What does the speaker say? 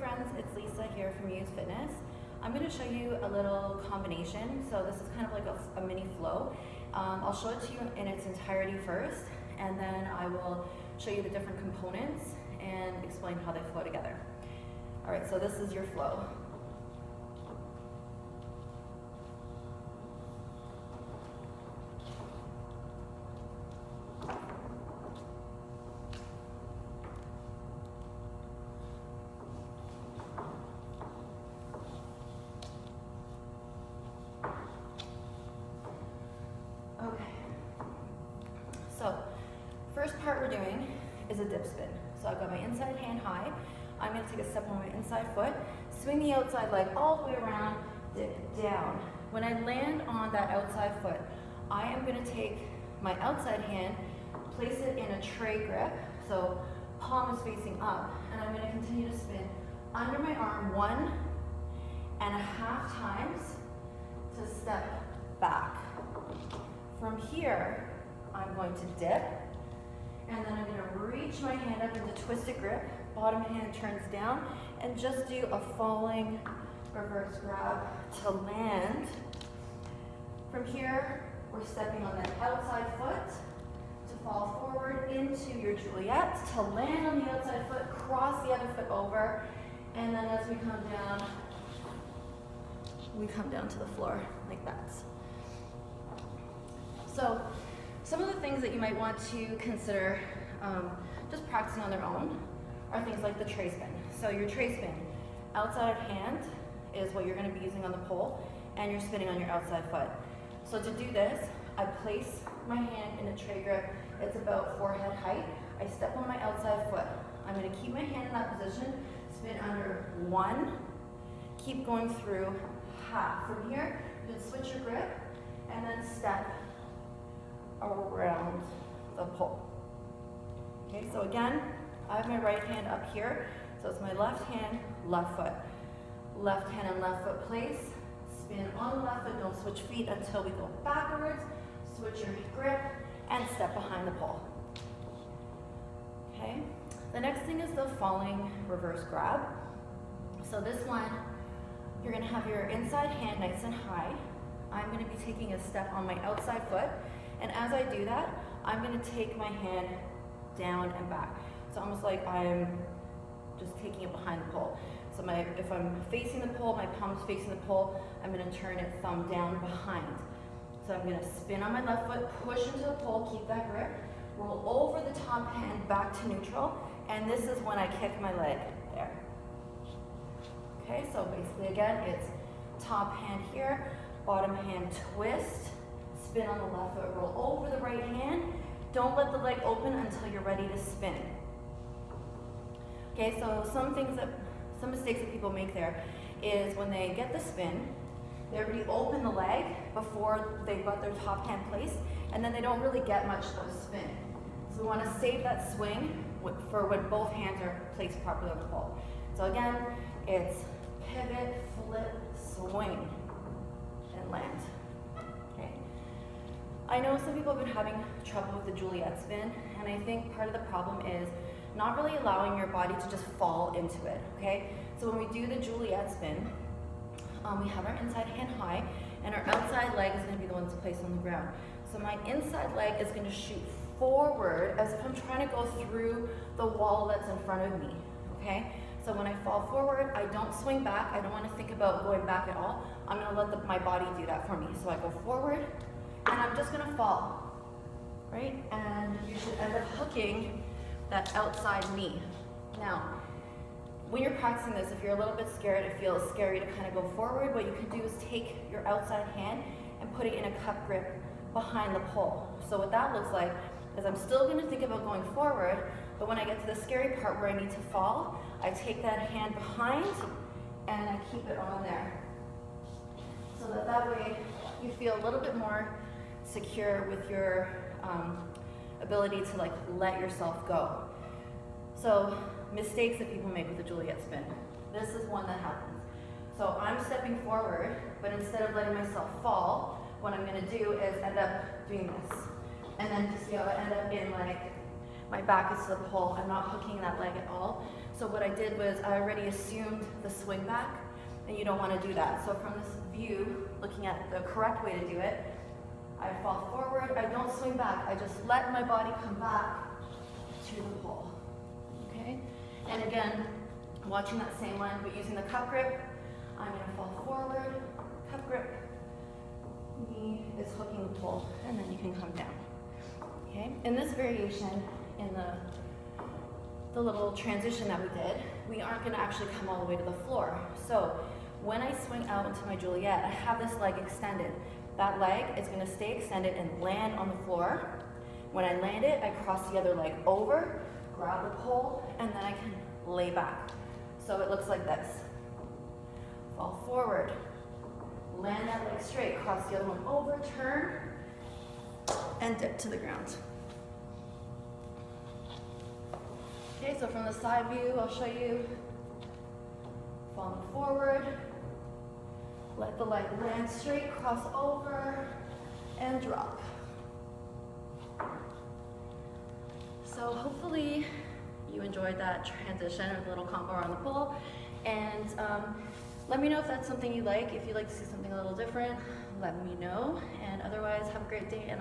friends, it's Lisa here from Muse Fitness. I'm going to show you a little combination. So this is kind of like a mini flow. I'll show it to you in its entirety first, and then I will show you the different components and explain how they flow together. All right, so this is your flow. Okay, so first part we're doing is a dip spin. So I've got my inside hand high. I'm going to take a step on my inside foot, swing the outside leg all the way around, dip down. When I land on that outside foot, I am going to take my outside hand, place it in a tray grip, so palm is facing up, and I'm going to continue to spin under my arm 1.5 times to step back. From here, I'm going to dip, and then I'm going to reach my hand up into twisted grip, bottom hand turns down, and just do a falling reverse grab to land. From here, we're stepping on that outside foot to fall forward into your Juliet, to land on the outside foot, cross the other foot over, and then as we come down to the floor like that. So some of the things that you might want to consider just practicing on their own are things like the tray spin. So your tray spin, outside hand is what you're going to be using on the pole, and you're spinning on your outside foot. So to do this, I place my hand in a tray grip. It's about forehead height. I step on my outside foot. I'm going to keep my hand in that position, spin under 1, keep going through half. From here, you can switch your grip and then step around the pole. Okay, so again, I have my right hand up here, so it's my left hand, left foot. Left hand and left foot place, spin on the left foot, don't switch feet until we go backwards, switch your grip, and step behind the pole. Okay, the next thing is the falling reverse grab. So this one, you're gonna have your inside hand nice and high. I'm gonna be taking a step on my outside foot, and as I do that, I'm going to take my hand down and back. It's almost like I'm just taking it behind the pole. So if I'm facing the pole, my palm's facing the pole, I'm going to turn it thumb down behind. So I'm going to spin on my left foot, push into the pole, keep that grip, roll over the top hand back to neutral, and this is when I kick my leg there. Okay, so basically again, it's top hand here, bottom hand twist, spin on the left foot, roll over the right hand. Don't let the leg open until you're ready to spin. Okay, so some mistakes that people make there is when they get the spin, they already open the leg before they've got their top hand placed, and then they don't really get much of a spin. So we want to save that swing for when both hands are placed properly on the pole. So again, it's pivot, flip, swing, and land. I know some people have been having trouble with the Juliet spin, and I think part of the problem is not really allowing your body to just fall into it, okay? So when we do the Juliet spin, we have our inside hand high, and our outside leg is going to be the one that's placed on the ground. So my inside leg is going to shoot forward as if I'm trying to go through the wall that's in front of me, okay? So when I fall forward, I don't swing back. I don't want to think about going back at all. I'm going to let my body do that for me. So I go forward, and I'm just gonna fall, right? And you should end up hooking that outside knee. Now, when you're practicing this, if you're a little bit scared, it feels scary to kind of go forward, what you can do is take your outside hand and put it in a cup grip behind the pole. So what that looks like is I'm still gonna think about going forward, but when I get to the scary part where I need to fall, I take that hand behind and I keep it on there. So that way you feel a little bit more secure with your ability to like let yourself go. So mistakes that people make with the Juliet spin. This is one that happens. So I'm stepping forward, but instead of letting myself fall, what I'm going to do is end up doing this. And then just, end up in like my back is to the pole. I'm not hooking that leg at all. So what I did was I already assumed the swing back, and you don't want to do that. So from this view, looking at the correct way to do it, I fall forward, I don't swing back, I just let my body come back to the pole, okay? And again, watching that same one, but using the cup grip, I'm gonna fall forward, cup grip, knee is hooking the pole, and then you can come down, okay? In this variation, in the little transition that we did, we aren't gonna actually come all the way to the floor. So when I swing out into my Juliet, I have this leg extended. That leg is gonna stay extended and land on the floor. When I land it, I cross the other leg over, grab the pole, and then I can lay back. So it looks like this. Fall forward, land that leg straight, cross the other one over, turn, and dip to the ground. Okay, so from the side view, I'll show you. Falling forward, let the leg land straight, cross over, and drop. So hopefully you enjoyed that transition or the little combo around the pole. And let me know if that's something you like. If you'd like to see something a little different, let me know. And otherwise, have a great day. And